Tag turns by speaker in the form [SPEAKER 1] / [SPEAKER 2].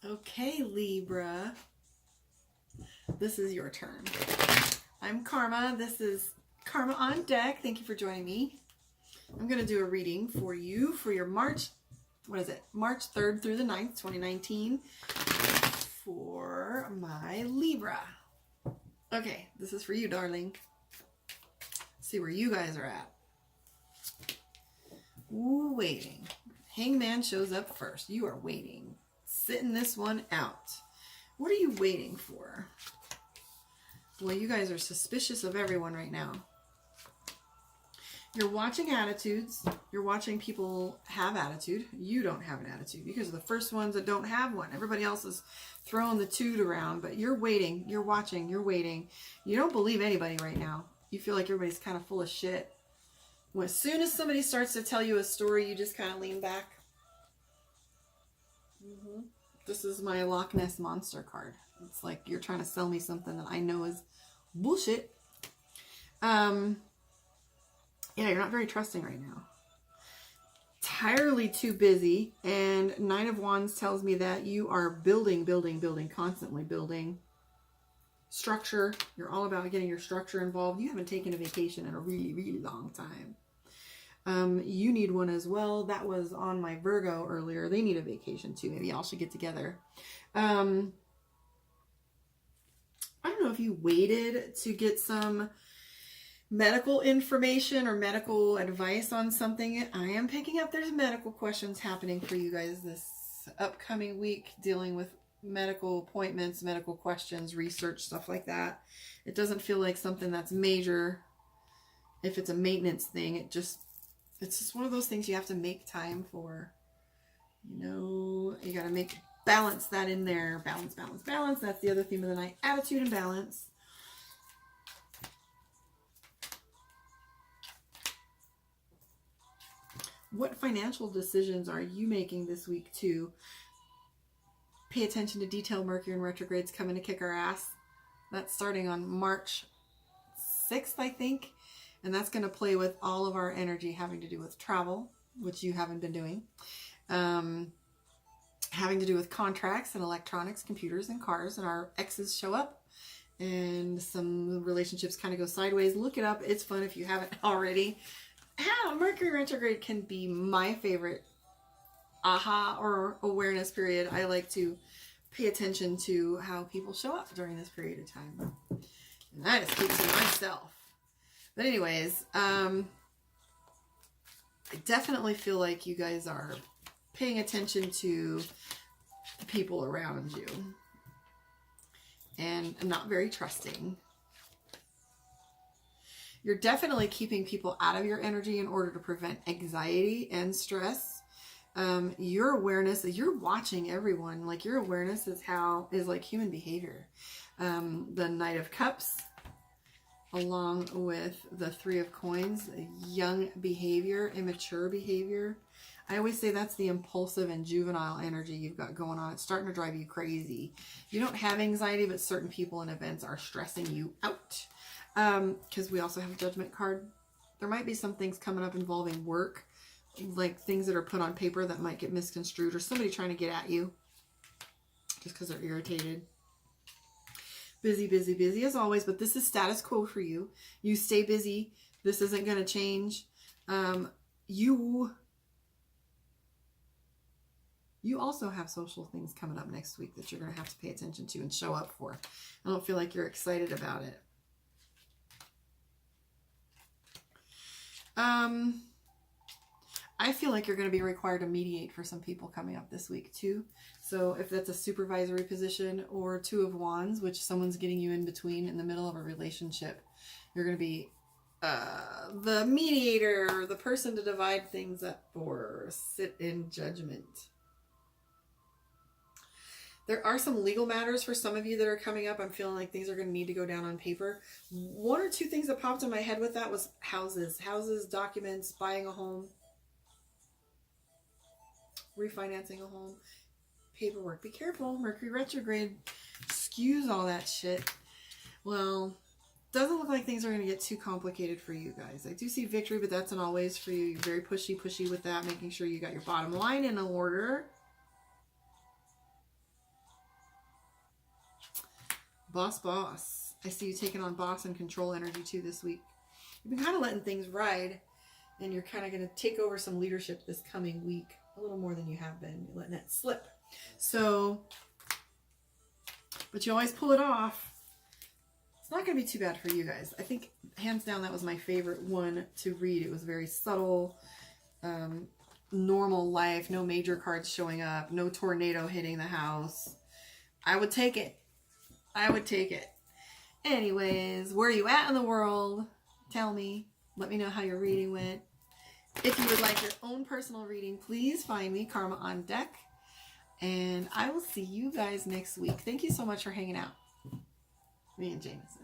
[SPEAKER 1] Okay, Libra. This is your turn. I'm Karma. This is Karma on Deck. Thank you for joining me. I'm going to do a reading for you for your March, March 3rd through the 9th, 2019 for my Libra. Okay, this is for you, darling. Let's see where you guys are at. Ooh, waiting. Hangman shows up first. You are waiting. Sitting this one out. What are you waiting for? Well, you guys are suspicious of everyone right now. You're watching attitudes. You're watching people have attitude. You don't have an attitude because you're the first ones that don't have one. Everybody else is throwing the toot around, but you're waiting. You're watching. You're waiting. You don't believe anybody right now. You feel like everybody's kind of full of shit. Well, as soon as somebody starts to tell you a story, you just kind of lean back. This is my Loch Ness Monster card. It's like you're trying to sell me something that I know is bullshit. Yeah, you're not very trusting right now. Entirely too busy. And Nine of Wands tells me that you are building, constantly building structure. You're all about getting your structure involved. You haven't taken a vacation in a really, really long time. You need one as well. That was on my Virgo earlier. They need a vacation too. Maybe y'all should get together. I don't know if you waited to get some medical information or medical advice on something. I am picking up there's medical questions happening for you guys this upcoming week, dealing with medical appointments, medical questions, research, stuff like that. It doesn't feel like something that's major. If it's a maintenance thing, it's just one of those things you have to make time for. You know, you got to balance that in there. Balance. That's the other theme of the night. Attitude and balance. What financial decisions are you making this week to pay attention to detail? Mercury in retrograde's coming to kick our ass. That's starting on March 6th, I think. And that's going to play with all of our energy having to do with travel, which you haven't been doing. Having to do with contracts and electronics, computers and cars. And our exes show up. And some relationships kind of go sideways. Look it up. It's fun if you haven't already. Mercury retrograde can be my favorite aha or awareness period. I like to pay attention to how people show up during this period of time. And I just keep to myself. But anyways, I definitely feel like you guys are paying attention to the people around you and not very trusting. You're definitely keeping people out of your energy in order to prevent anxiety and stress. Your awareness, you're watching everyone. Like your awareness is like human behavior. The Knight of Cups, along with the Three of Coins, young behavior, immature behavior. I always say that's the impulsive and juvenile energy you've got going on. It's starting to drive you crazy. You don't have anxiety, but certain people and events are stressing you out. Because we also have a Judgment card. There might be some things coming up involving work, like things that are put on paper that might get misconstrued, or somebody trying to get at you just because they're irritated. Busy as always, but this is status quo for you. You stay busy. This isn't going to change. You also have social things coming up next week that you're going to have to pay attention to and show up for. I don't feel like you're excited about it. I feel like you're going to be required to mediate for some people coming up this week too. So if that's a supervisory position or Two of Wands, which someone's getting you in between in the middle of a relationship, you're going to be the mediator, the person to divide things up or sit in judgment. There are some legal matters for some of you that are coming up. I'm feeling like things are going to need to go down on paper. One or two things that popped in my head with that was houses, documents, buying a home, refinancing a home, paperwork. Be careful. Mercury retrograde skews all that shit. Well, doesn't look like things are going to get too complicated for you guys. I do see victory, but that's not always for you. You're very pushy with that, making sure you got your bottom line in order. Boss, boss. I see you taking on boss and control energy too this week. You've been kind of letting things ride, and you're kind of going to take over some leadership this coming week. A little more than you have been. You're letting it slip. So, but you always pull it off. It's not going to be too bad for you guys. I think, hands down, that was my favorite one to read. It was very subtle, normal life, no major cards showing up, no tornado hitting the house. I would take it. I would take it. Anyways, where are you at in the world? Tell me. Let me know how your reading went. If you would like your own personal reading, please find me, Karma on Deck. And I will see you guys next week. Thank you so much for hanging out. Me and Jameson.